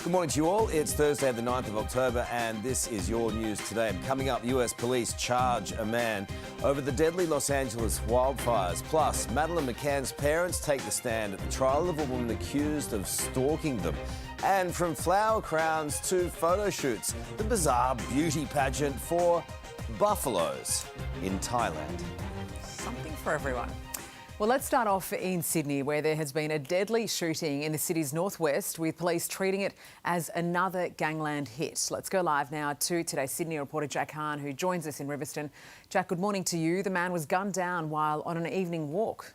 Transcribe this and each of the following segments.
Good morning to you all. It's Thursday the 9th of October and this is your news today. Coming up, US police charge a man over the deadly Los Angeles wildfires. Plus, Madeleine McCann's parents take the stand at the trial of a woman accused of stalking them. And from flower crowns to photo shoots, the bizarre beauty pageant for buffaloes in Thailand. Something for everyone. Well, let's start off in Sydney, where there has been a deadly shooting in the city's northwest, with police treating it as another gangland hit. Let's go live now to today's Sydney reporter Jack Hahn, who joins us in Riverstone. Jack, good morning to you. The man was gunned down while on an evening walk.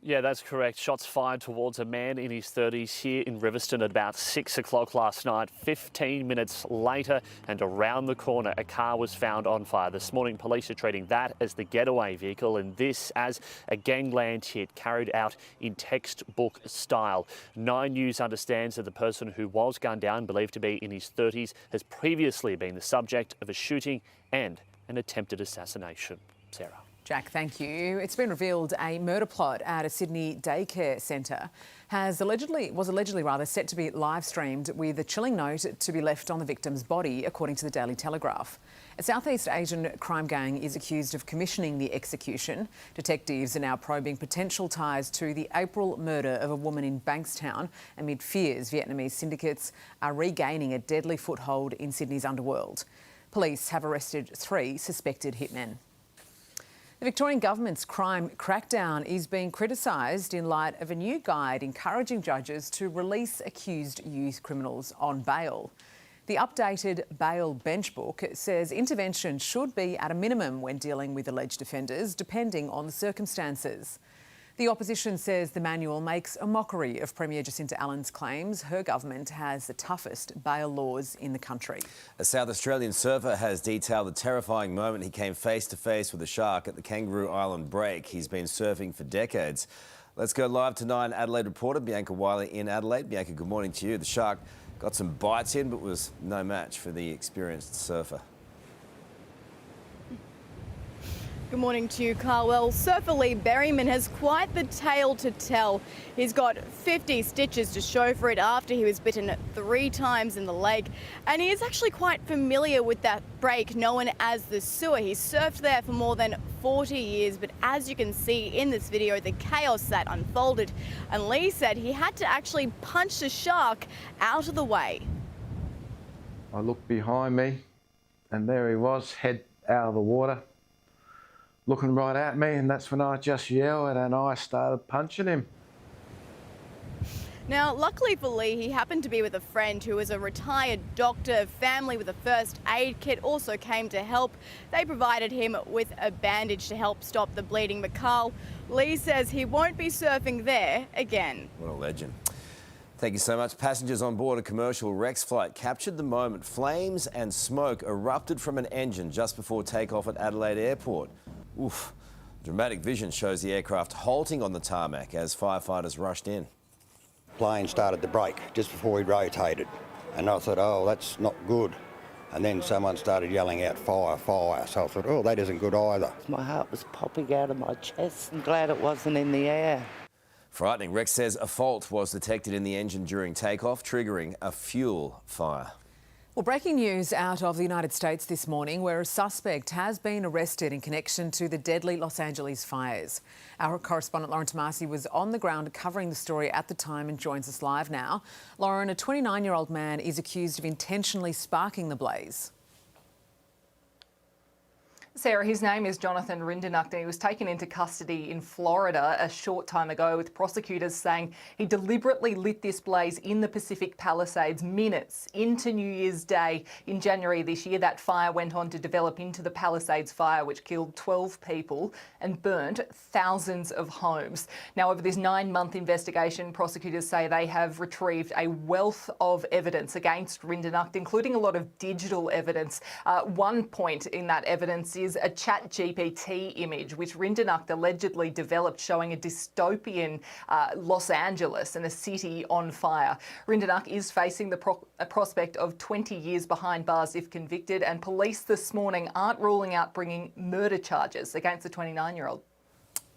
Yeah, that's correct. Shots fired towards a man in his 30s here in Riverstone at about 6 o'clock last night. 15 minutes later and around the corner, a car was found on fire. This morning, police are treating that as the getaway vehicle and this as a gangland hit carried out in textbook style. 9 News understands that the person who was gunned down, believed to be in his 30s, has previously been the subject of a shooting and an attempted assassination. Sarah. Jack, thank you. It's been revealed a murder plot at a Sydney daycare centre was allegedly set to be live streamed with a chilling note to be left on the victim's body, according to the Daily Telegraph. A Southeast Asian crime gang is accused of commissioning the execution. Detectives are now probing potential ties to the April murder of a woman in Bankstown amid fears Vietnamese syndicates are regaining a deadly foothold in Sydney's underworld. Police have arrested 3 suspected hitmen. The Victorian government's crime crackdown is being criticised in light of a new guide encouraging judges to release accused youth criminals on bail. The updated bail bench book says intervention should be at a minimum when dealing with alleged offenders, depending on the circumstances. The opposition says the manual makes a mockery of Premier Jacinta Allen's claims her government has the toughest bail laws in the country. A South Australian surfer has detailed the terrifying moment he came face to face with a shark at the Kangaroo Island break. He's been surfing for decades. Let's go live to 9 Adelaide reporter Bianca Wiley in Adelaide. Bianca, good morning to you. The shark got some bites in but was no match for the experienced surfer. Good morning to you, Carl. Well, surfer Lee Berryman has quite the tale to tell. He's got 50 stitches to show for it after he was bitten 3 times in the leg. And he is actually quite familiar with that break known as the sewer. He surfed there for more than 40 years, but as you can see in this video, the chaos that unfolded. And Lee said he had to actually punch the shark out of the way. I looked behind me and there he was, head out of the water, looking right at me, and that's when I just yelled and I started punching him. Now, luckily for Lee, he happened to be with a friend who was a retired doctor. Family with a first aid kit also came to help. They provided him with a bandage to help stop the bleeding. But Carl, Lee says he won't be surfing there again. What a legend. Thank you so much. Passengers on board a commercial Rex flight captured the moment flames and smoke erupted from an engine just before takeoff at Adelaide Airport. Oof. Dramatic vision shows the aircraft halting on the tarmac as firefighters rushed in. Plane started to brake just before we rotated, and I thought, oh, that's not good. And then someone started yelling out, fire, fire. So I thought, oh, that isn't good either. My heart was popping out of my chest. I'm glad it wasn't in the air. Frightening. Rex says a fault was detected in the engine during takeoff, triggering a fuel fire. Well, breaking news out of the United States this morning, where a suspect has been arrested in connection to the deadly Los Angeles fires. Our correspondent Lauren Tomasi was on the ground covering the story at the time and joins us live now. Lauren, a 29-year-old man is accused of intentionally sparking the blaze. Sarah, his name is Jonathan Rindenucht and he was taken into custody in Florida a short time ago, with prosecutors saying he deliberately lit this blaze in the Pacific Palisades minutes into New Year's Day in January this year. That fire went on to develop into the Palisades fire, which killed 12 people and burnt thousands of homes. Now, over this 9-month investigation, prosecutors say they have retrieved a wealth of evidence against Rindenucht, including a lot of digital evidence. One point in that evidence is a ChatGPT image, which Rindenucht allegedly developed, showing a dystopian Los Angeles and a city on fire. Rindenucht is facing the prospect of 20 years behind bars if convicted, and police this morning aren't ruling out bringing murder charges against the 29-year-old.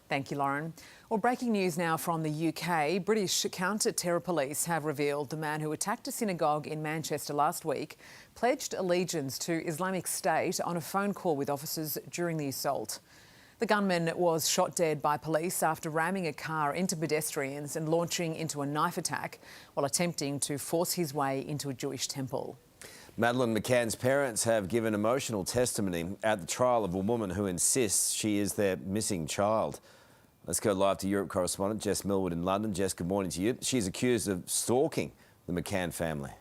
Thank you, Lauren. Well, breaking news now from the UK. British counter-terror police have revealed the man who attacked a synagogue in Manchester last week pledged allegiance to Islamic State on a phone call with officers during the assault. The gunman was shot dead by police after ramming a car into pedestrians and launching into a knife attack while attempting to force his way into a Jewish temple. Madeleine McCann's parents have given emotional testimony at the trial of a woman who insists she is their missing child. Let's go live to Europe correspondent Jess Millwood in London. Jess, good morning to you. She's accused of stalking the McCann family.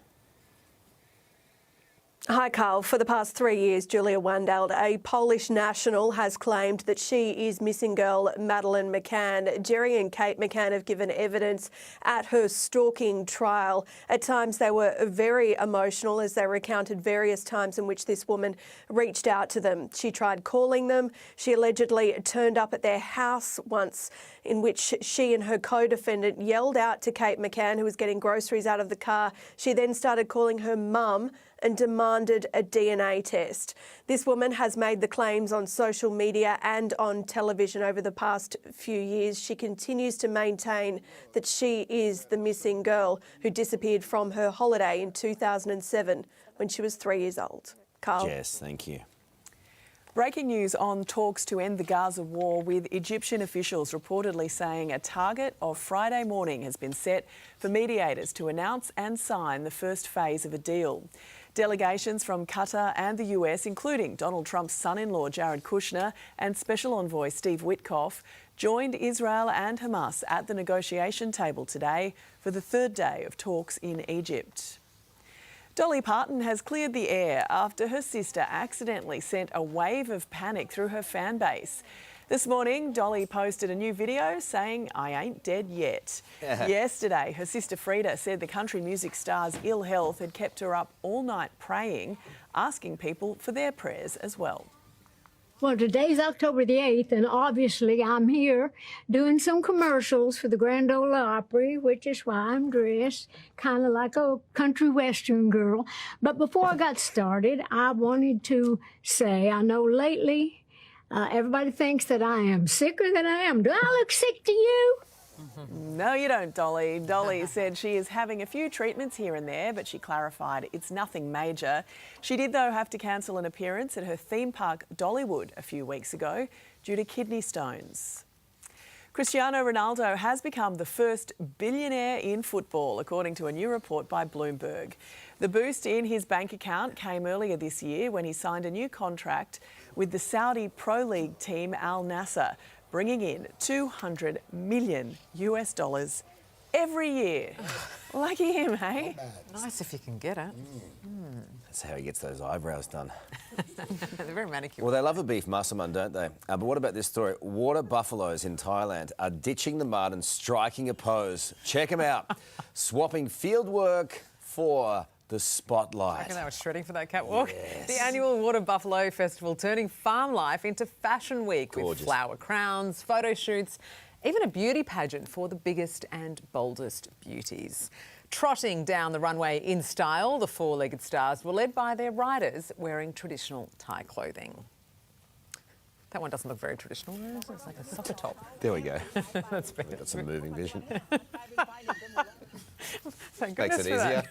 Hi, Carl. For the past 3 years, Julia Wandeld, a Polish national, has claimed that she is missing girl Madeleine McCann. Jerry and Kate McCann have given evidence at her stalking trial. At times, they were very emotional as they recounted various times in which this woman reached out to them. She tried calling them. She allegedly turned up at their house once, in which she and her co-defendant yelled out to Kate McCann, who was getting groceries out of the car. She then started calling her mum and demanded a DNA test. This woman has made the claims on social media and on television over the past few years. She continues to maintain that she is the missing girl who disappeared from her holiday in 2007 when she was 3 years old. Carl. Jess, thank you. Breaking news on talks to end the Gaza war, with Egyptian officials reportedly saying a target of Friday morning has been set for mediators to announce and sign the first phase of a deal. Delegations from Qatar and the US, including Donald Trump's son-in-law Jared Kushner and Special Envoy Steve Witkoff, joined Israel and Hamas at the negotiation table today for the third day of talks in Egypt. Dolly Parton has cleared the air after her sister accidentally sent a wave of panic through her fan base. This morning, Dolly posted a new video saying, "I ain't dead yet." Yesterday, her sister Frida said the country music star's ill health had kept her up all night praying, asking people for their prayers as well. Well, today's October the 8th, and obviously I'm here doing some commercials for the Grand Ole Opry, which is why I'm dressed kind of like a country western girl. But before I got started, I wanted to say, I know lately everybody thinks that I am sicker than I am. Do I look sick to you? No, you don't, Dolly. Dolly said she is having a few treatments here and there, but she clarified it's nothing major. She did, though, have to cancel an appearance at her theme park, Dollywood, a few weeks ago due to kidney stones. Cristiano Ronaldo has become the first billionaire in football, according to a new report by Bloomberg. The boost in his bank account came earlier this year when he signed a new contract with the Saudi Pro League team Al Nassr, bringing in $200 million every year. Lucky him, hey? Nice if you can get it. That's how he gets those eyebrows done. They're very manicured. Well, they love a beef musselman, don't they? But what about this story? Water buffaloes in Thailand are ditching the mud and striking a pose. Check them out. Swapping field work for the spotlight. I reckon they were shredding for that catwalk. Yes. The annual Water Buffalo Festival turning farm life into Fashion Week. Gorgeous. With flower crowns, photo shoots, even a beauty pageant for the biggest and boldest beauties. Trotting down the runway in style, the four-legged stars were led by their riders wearing traditional Thai clothing. That one doesn't look very traditional, does it? It's like a soccer top. There we go. That's better. We've got some moving vision. Thank Makes goodness it for easier.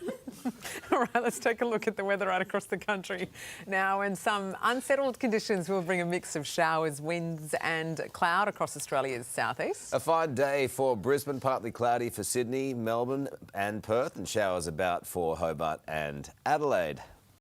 that. All right, let's take a look at the weather right across the country now. And some unsettled conditions will bring a mix of showers, winds and cloud across Australia's southeast. A fine day for Brisbane, partly cloudy for Sydney, Melbourne and Perth, and showers about for Hobart and Adelaide.